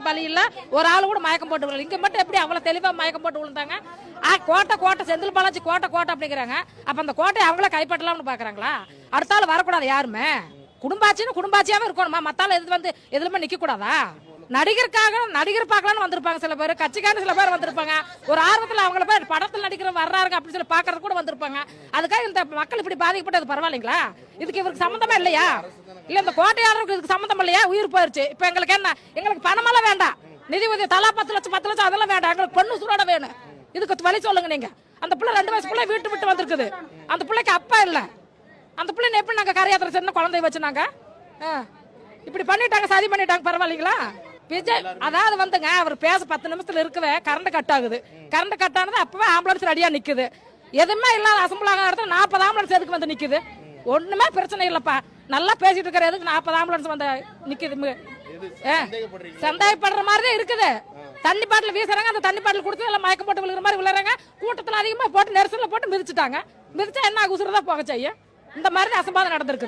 பலி இல்ல, ஒரு ஆள் கூட மயக்கம் போட்டு விழல. இங்க மட்டும் எப்படி அவ்வளவு தெளிவா மயக்கம் போட்டு விழுந்தாங்க? கோட்டை செந்தில் பாலாஜி கோட்டை அப்படிங்கிறாங்க. அப்ப அந்த கோட்டையை அவங்கள கைப்பற்றலாம்னு பாக்குறாங்களா? அடுத்தாலும் வரக்கூடாது யாருமே. குடும்பாட்சியாவே இருக்கணுமா? மத்தால எதுலுமே நிக்க கூடாதா? நடிகர் பார்க்கலான்னு வந்திருப்பாங்க சில பேர், கட்சிக்காரன் சில பேர் வந்திருப்பாங்க. ஒரு ஆர்வத்தில் அவங்கள போய் படத்தில் நடிக்கிற வர்றாங்க அப்படின்னு சொல்லி பாக்குறது கூட வந்திருப்பாங்க. அதுக்காக இந்த மக்கள் இப்படி பாதிக்கப்பட்டது பரவாயில்லைங்களா? இதுக்கு இவருக்கு சம்பந்தமா இல்லையா? இல்ல இந்த கோட்டையாளருக்கு இதுக்கு சம்பந்தம் இல்லையா? உயிர் போயிருச்சு. இப்ப எங்களுக்கு என்ன? எங்களுக்கு பணமெல்லாம் வேண்டாம், நிதி உதவி தலா 10 லட்சம் அதெல்லாம் வேண்டாம். எங்களுக்கு பொண்ணு சுரோட வேணும். இதுக்கு வழி சொல்லுங்க நீங்க. அந்த பிள்ளை 2 வயசு பிள்ளை வீட்டு விட்டு வந்திருக்குது. அந்த பிள்ளைக்கு அப்பா இல்ல. அந்த பிள்ளை எப்படி நாங்க கரையாத்திர சின்ன குழந்தைய வச்சுனாங்க? இப்படி பண்ணிட்டாங்க, சதி பண்ணிட்டாங்க. பரவாயில்லைங்களா? விஜய் அதாவது வந்துங்க, அவர் பேச 10 நிமிஷத்துல இருக்கவே கரண்ட் கட் ஆகுது. கரண்ட் கட் ஆனது அப்பவே ஆம்புலன்ஸ் ரெடியா நிக்குது. எதுவுமே இல்லாத அசம்பிளாக இடத்துல 40 ஆம்புலன்ஸ் எதுக்கு வந்து நிக்குது? ஒண்ணுமே பிரச்சனை இல்லப்பா. நல்லா பேசிட்டு இருக்கிற எதுக்கு 40 ஆம்புலன்ஸ் வந்து நிக்குது? சந்தேகப்படுற மாதிரி இருக்குது. தண்ணி பாட்டில் வீசுறாங்க, அந்த தண்ணி பாட்டில் கொடுத்து எல்லாம் மயக்கம் போட்டு விழுகிற மாதிரி விழுறாங்க. கூட்டத்தில் அதிகமா போட்டு நெரிசல்ல போட்டு மிதிச்சுட்டாங்க. மிதிச்சா என்ன உசுரதான் போக செய்யும்? இந்த மாதிரி அசம்பாதம் நடந்திருக்குது.